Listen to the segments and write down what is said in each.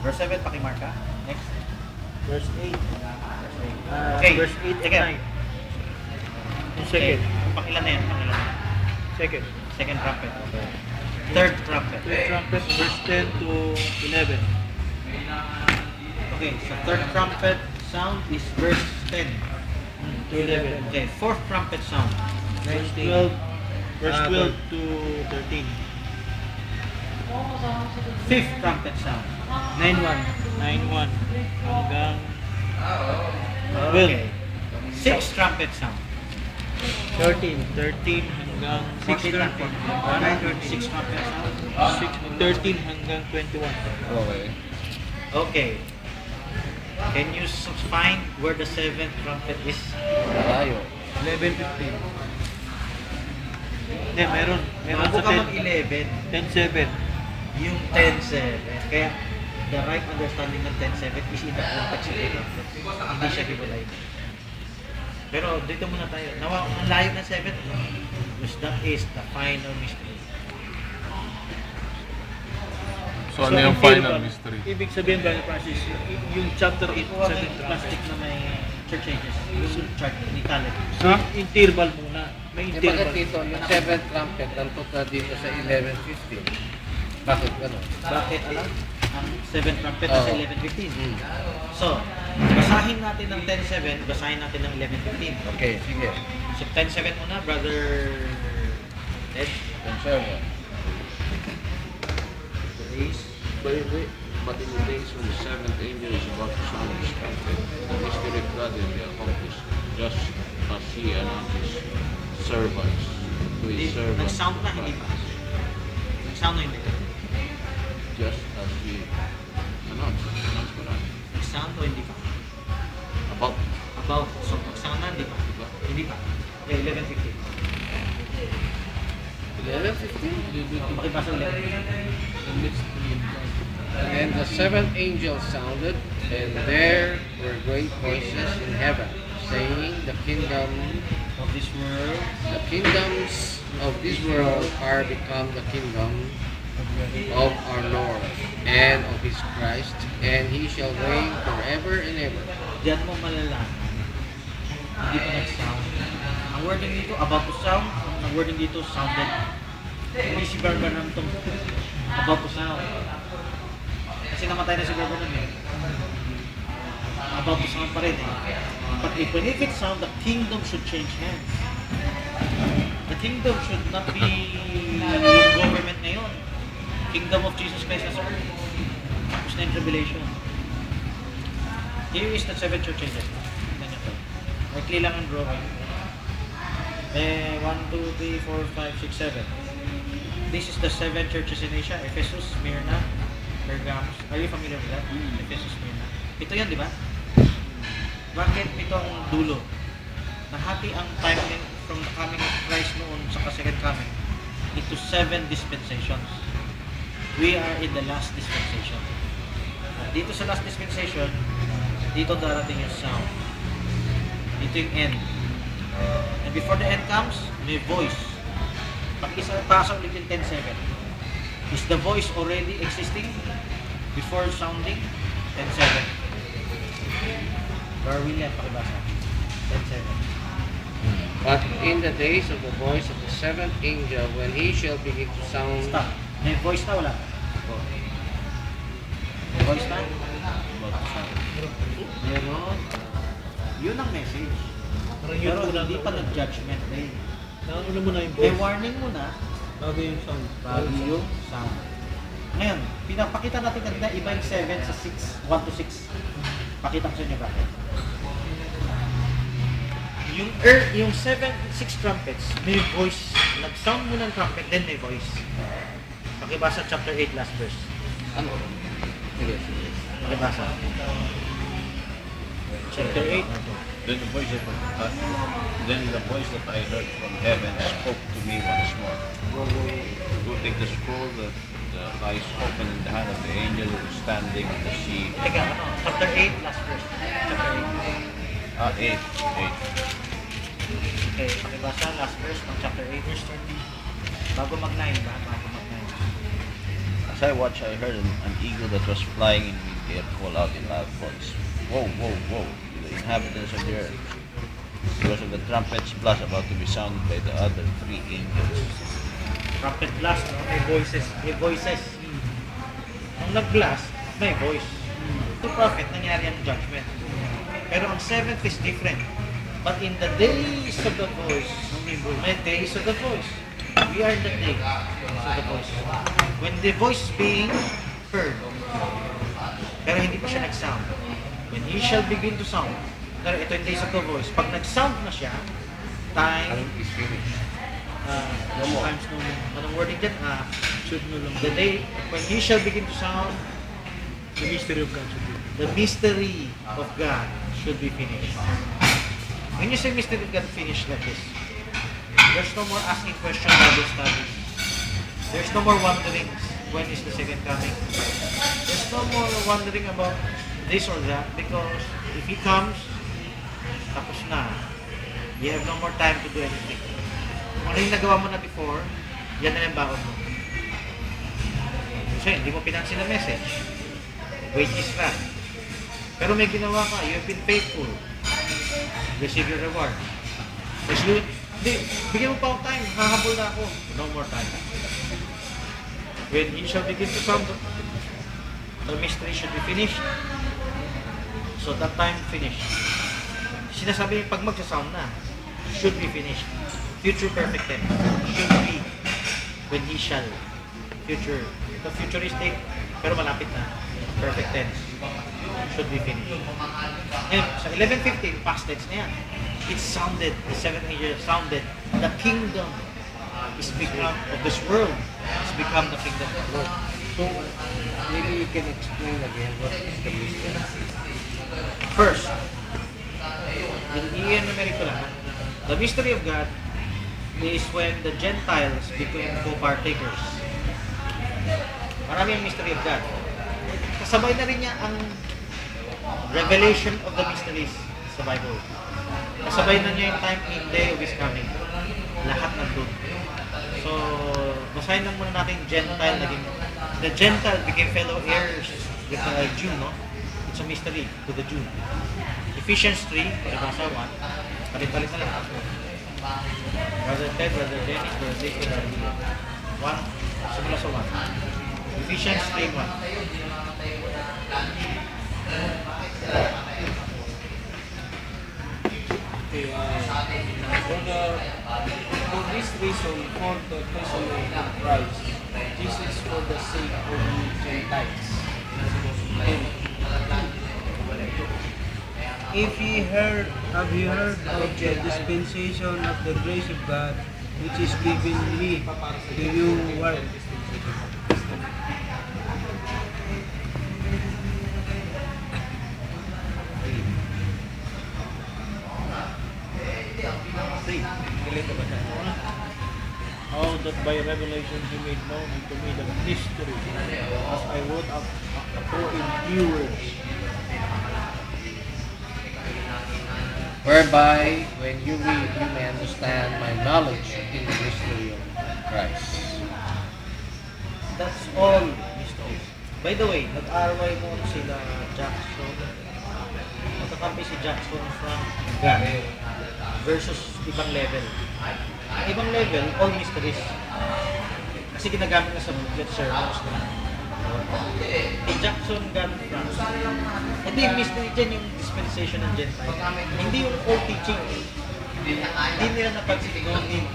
Verse 7, pakimarka. Next. Verse 8. Verse 8. Okay. Verse 8 Sige. and 9. Yung second. Pakilan na yan, pakilan na. Second. Second trumpet. Okay. Third trumpet. Third trumpet, verse 10 to 11. Okay, so third trumpet sound is verse 10 To 11. Okay, fourth trumpet sound. Verse 12. Verse 12 to 13. Fifth trumpet sound. 9-1. 9-1. Hanggang Okay. Sixth trumpet sound. 13. 13 hanggang 6:13. Sixth trumpet sound. 13 hanggang 21. Okay. Okay. Can you find where the seventh trumpet is? Malayo. 11:15. Hindi, meron. Meron Bago sa ka 10. mag-11, 10:7. yung 10-7. Kaya, the right understanding ng 10-7 is in the context of the trumpet. Hindi siya hiwalay. Pero dito muna tayo. Ang layo ng 7, because that is the final mystery. So, ano yung final interval. mystery? Ibig sabihin ba, Francis, yung chapter 8, Ito ang 7 plastic trumpet. na may church ages. Yung chart ni Caleb. So, interval muna. May Eh, interval. bakit dito, yung 7th trumpet, nandun na dito sa 11:15? Bakit gano'n? Bakit alam? Ang 7th trumpet is Oo. 11:15. Hmm. So, basahin natin ng 10:7, basahin natin ng 11:15. Okay, sige. So, 10:7 muna, brother Ed. Concern mo. Please. But in the days when the seventh angel is about to sound his trumpet, the mystery of God will be accomplished, just as he announces servants to his servants. Nag-sound na, hindi pa. Nag-sound na hindi. Just as he announced ko na. Nag-sound o hindi pa? About, About, so nag-sound na, hindi pa? diba? Hindi pa. Okay, 11:15. 11:15? Pakibasa ulit. And the seventh angel sounded, and there were great voices in heaven, saying, the kingdoms Of this world, of this world are become the kingdom of our Lord and of his Christ, and he shall reign forever and ever. diyan mo malalaman. Hindi pa nag-sound. Ang wording dito, about to sound. Ang wording dito, sounded. Hindi si Barbaram itong about to sound. Kasi namatay na si Barbaram eh. About to sound pa rin eh. But if it sound, the kingdom should change hands. The kingdom should not be yung government ngayon. Kingdom of Jesus Christ as earth. Tapos na yung tribulation. Here is the 7 church ages. Tignan nyo to. Likely lang ang drawing. 1, 2, 3, 4, 5, 6, 7. This is the 7 churches in Asia. Ephesus, Smyrna, Pergamos. Are you familiar with that? Ephesus, Smyrna. Ito yan, di ba? Bakit ito ang dulo? Nahati ang timeline from the coming of Christ noon sa second coming into 7 dispensations. We are in the last dispensation. At dito sa last dispensation, dito darating yung sound. Dito yung end. And before the end comes, may voice. Pasa ulit yung 10:7. Is the voice already existing before sounding? 10:7. Or William, pakibasa. 10:7. But in the days of the voice of the seventh angel, when he shall begin to sound, Stop. May voice na wala? May voice na? Meron. Yun ang message. Parang yun Pero muna hindi pa nag-judgment day. Nauna muna yung May voice. warning muna Bago yung sound. bago yung sound. Ngayon, pinapakita natin kanina iba yung 7 sa 6, 1 to 6. Pakita ko sa inyo bakit. Yung 7, 6 trumpets, may voice. Nag-sound muna ng trumpet, then may voice. Pakibasa chapter 8 last verse. ano? Sige, sige. Pakibasa. Chapter 8. Then the voice that I heard from heaven spoke to me once more. Go take the scroll that the eyes opened in the hand of the angel who was standing on the sea. Teka, chapter 8 last verse. Chapter 8. 8. Okay, pakibasa last verse ng chapter 8 verse 30. Bago mag-9 ba? Bago mag-9. As I watched, I heard an eagle that was flying in wind. the earth call out in loud voice, Woe, woe, woe, to the inhabitants of the earth, because of the trumpets blast about to be sounded by the other three angels. Trumpet blast, no? May voices. May voices. Nung nag-blast, may voice. To prophet, nangyari ang judgment. Pero ang seventh is different. But in the days of the voice, may days of the voice. We are in the days of the voice. When the voice is being heard, pero hindi pa siya nag-sound. When he shall begin to sound, pero ito yung days of the voice. Pag nag-sound na siya, time Is finished. no more. Times no more. Anong wording dyan? Should no longer. The day when he shall begin to sound, The mystery of God should be. the mystery of God should be finished. When you say mystery of God finished like this, there's no more asking questions Bible studies. There's no more wondering when is the second coming. There's no more wondering about this or that because if He comes, tapos na. You have no more time to do anything. Kung ano yung nagawa mo na before, yan na yung baon mo. Kasi hindi mo pinansin ang message. Wait is fast. Pero may ginawa ka, you have been faithful. Receive your reward. Kasi hindi, bigyan mo pa ako time, hahabol na ako. No more time. When he shall begin to sound, the mystery should be finished. So that time finished. Sinasabi yung pag magsasound na, should be finished. Future perfect tense. Should be when he shall. Future. Ito futuristic, pero malapit na. Perfect tense. Should be finished. Ngayon, sa 11:15, past tense na yan. It sounded, the seventh angel sounded, the kingdom is become of this world. It's become the kingdom of the Lord. So, maybe you can explain again what is the mystery. First, in numeric ko lang, the mystery of God is when the Gentiles become co-partakers. Marami ang mystery of God. Kasabay na rin niya ang revelation of the mysteries sa Bible. Kasabay na niya yung time in day of His coming. Lahat nandun. So, basahin lang muna natin Gentile naging, the Gentile became fellow heirs with the Jew, no? It's a mystery to the Jew. Ephesians 3, nabasa 1, palit-palit na lang. Brother Ted, Brother Dennis, Brother Dick, Brother Lee. 1, simula sa 1. Ephesians 3:1. Okay, for this reason, for the testimony of Christ, this is for the sake of the Gentiles. And If ye heard, have you heard of the dispensation of the grace of God, which is given me to you what? How that by revelation He made known unto me the mystery, as I wrote up in few words. Whereby, when you read, you may understand my knowledge in the mystery of Christ. That's all mysteries. By the way, nag-RY mo sila Jackson. Nagkakampi si Jackson from God versus ibang level. Ang ibang level, all mysteries. Kasi ginagamit na sa booklet sermons na Jackson God France. Hindi yung mystery dyan yung dispensation ng Gentile. Hindi yung old teaching. Hindi nila napansin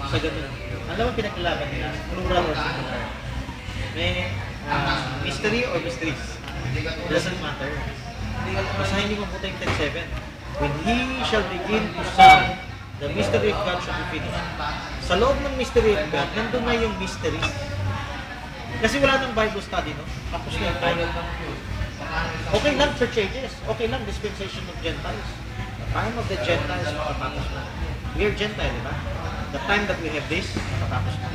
sa ganun. Alam mo pinaglalaban nila? Plural or singular. May mystery or mysteries. Doesn't matter. Basahin niyo kung puta yung 10:7. When he shall begin to sound, the mystery of God shall be finished. Sa loob ng mystery of God, nandun na yung mysteries. Kasi wala nang Bible study, no? Tapos na yung time. Okay lang church ages. Okay lang dispensation of Gentiles. The time of the Gentiles, matatapos na. We are Gentile, di ba? The time that we have this, matatapos na.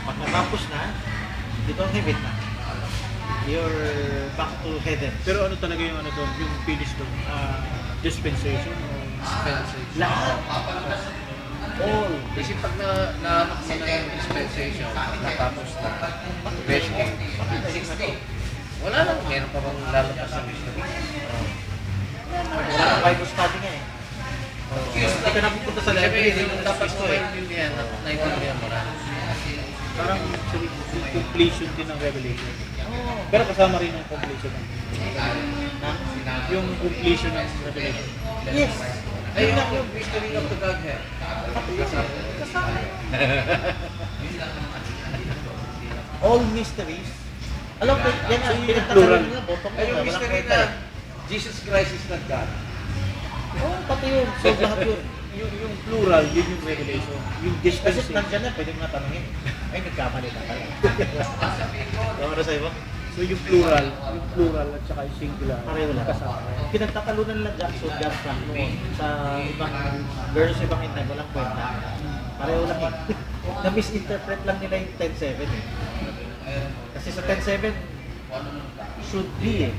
Pag natapos na, you don't have it na. You're back to heaven. Pero ano talaga yung ano doon, yung finish doon? Dispensation? Dispensation. Lahat. All. Kasi pag naanok mo na yung dispensation, natapos na. Best Wala lang, meron pa bang lalabas sa mystery? Wala kang Bible study nga eh. Hindi ka napupunta sa library, hindi ka Dapat gusto ko eh. maintindihan at naintindihan mo na. Parang yung completion din ng Revelation. Pero kasama rin ang completion ng yung completion ng Revelation. Yes. Ayun lang yung mystery of the Godhead. Kasama. All mysteries. Alam ko, yan So, ang yung pinagtatanong plural. nila, bottom Ay, yung walang mystery kwenta na eh. Jesus Christ is not God. Oo, pati yun. So, lahat yun. Yung plural, yun yung Revelation. Yung Kasi dispensation. nandyan na, pwede mo na tanongin. Ay, nagkamali na pala. Tama na sa'yo ba? So yung plural at saka yung singular. Pareho lang. Kasama. Pinagtatalunan nila Jackson, John Frank noon sa ibang versus ibang intend, walang kwenta. Pareho lang eh. Na-misinterpret lang nila yung 10.7 eh. Kasi sa 10.7, should be eh.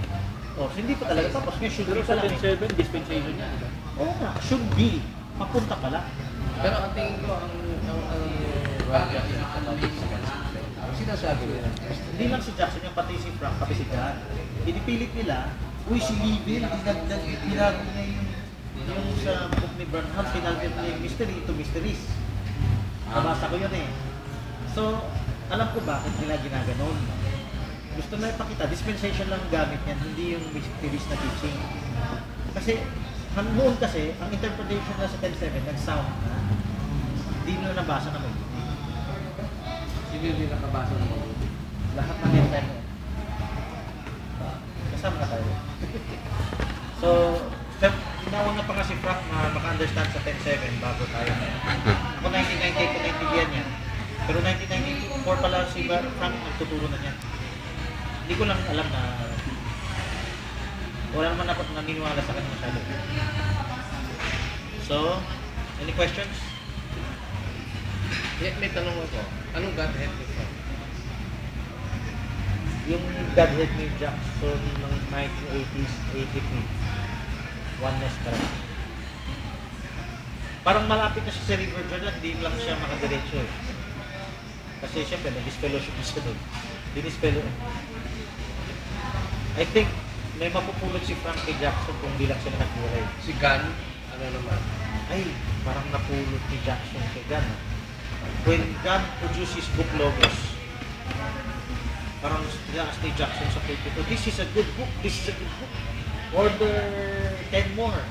Oh, hindi pa talaga. Tapos nga should Pero be sa pa lang eh. 10.7, dispensation niya. Diba? Oo nga, should be. Papunta pala. Pero ang tingin ko, ang Raja ang sinasabi nila, Hindi lang si Jackson, yung pati si Frank, pati si John. Pinipilit nila, uy, si Livil, dinagdag, nilago niya yung sa book ni Branham, sinalvit niya yung mystery to mysteries. Nabasa ko yun eh. So, alam ko bakit nila ginaganon. Gusto na ipakita, dispensation lang ang gamit niyan, hindi yung mysteries na teaching. Kasi, noon kasi, ang interpretation na sa 10.7, nag-sound na. Hindi nila nabasa na mabuti. hindi din nakabasa ng mabuti. Lahat ng intern mo. Kasama na tayo. So, inauna pa nga si Frank na maka-understand sa 10.7 bago tayo na. Ako 1998 ko naintindihan niya. Pero 1994 pala si Frank nagtuturo na niya. Hindi ko lang alam na wala naman ako naniniwala sa kanya masyado. So, any questions? May tanong ako, anong Godhead nito? Yung Godhead ni Jackson ng 1980s, 83. Oneness ka rin. Parang malapit na siya sa River Jordan, hindi lang siya makadiretso eh. Kasi siyempre, nag-disfellowship na siya doon. Dinisfellow. I think, may mapupulot si Frankie Jackson kung di lang sila nagkulay. Si Gunn, ano naman? Ay, parang napulot ni Jackson kay Gunn. When Gunn produced his book Logos, parang ask ni Jackson sa pulpit, this is a good book, this is a good book. Order 10 more.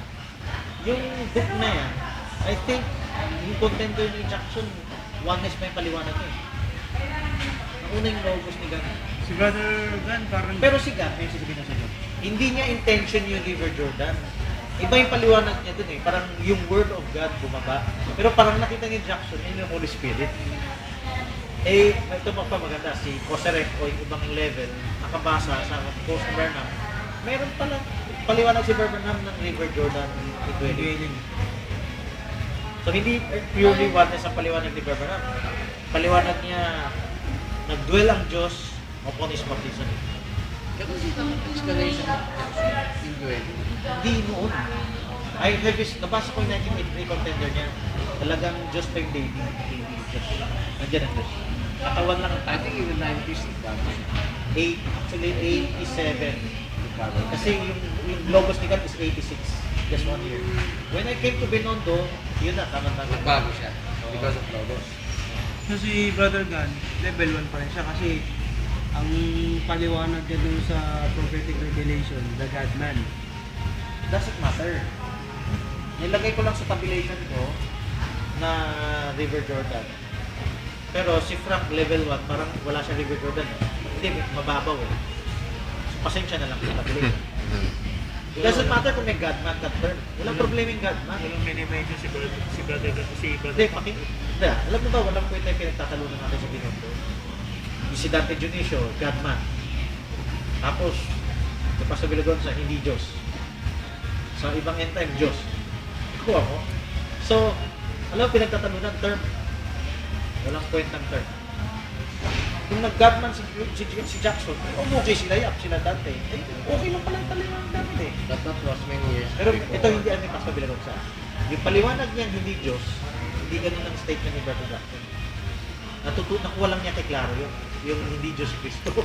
Yung book na yan, I think, yung contender ni Jackson, oneness pa yung paliwanag niya. Ang unang Logos ni Gunn. Si Brother Gan parang... Pero si Gunn, may sasabihin na sa inyo, hindi niya intention yung River Jordan. Iba yung paliwanag niya dun eh. Parang yung Word of God bumaba. Pero parang nakita ni Jackson, yun yung Holy Spirit. Eh, ito pa maganda, si Koserek o yung ibang level, nakabasa sa Post Burnham, meron pala paliwanag si Burnham ng River Jordan indwelling. So hindi purely oneness ang paliwanag ni Burnham. Paliwanag niya, nagdwell ang Diyos upon His baptism. Kasi ang explanation ng indwelling. Hindi noon. I have this, nabasa ko yung 1983 contender niya. Talagang Diyos pa yung baby. Baby Diyos. Nandiyan ang Diyos. Katawan lang ang I think in the 90s, nagbago siya. actually 87. Kasi yung Logos ni God is 86. Just 1 year. When I came to Binondo, yun na, tama-tama. Nagbago siya because of Logos. So si Brother Gan, level 1 pa rin siya kasi ang paliwanag niya dun sa prophetic revelation, the God-man. Doesn't matter. Nilagay ko lang sa tabulation ko na River Jordan. Pero si Frank level 1, parang wala siya River Jordan. Hindi, mababaw eh. So, pasensya na lang sa tabulation. It doesn't matter kung may God-man, God-turn. Walang problema yung God-man. Walang minimation si Brother Hindi, hindi. Alam mo ba, walang kwenta yung pinagtatalunan natin sa Binondo. Yung si Dante Dionisio, God-man. Tapos, si Pastor Villagonza, hindi Diyos. Sa ibang end time, Diyos. Ikuha mo. So, alam mo, pinagtatalunan, term. Walang kwentang term. Kung nag-Godman si Jackson, okay sila Yap, sila Dante. Eh, okay lang pala yung paliwanag namin eh. But that was many years Pero before. ito hindi ano ni Pastor Villagonza. Yung paliwanag niyan hindi Diyos, hindi ganun ang statement ni Brother Jackson. Nakuha lang niya kay klaro yun. Yung hindi Diyos Kristo.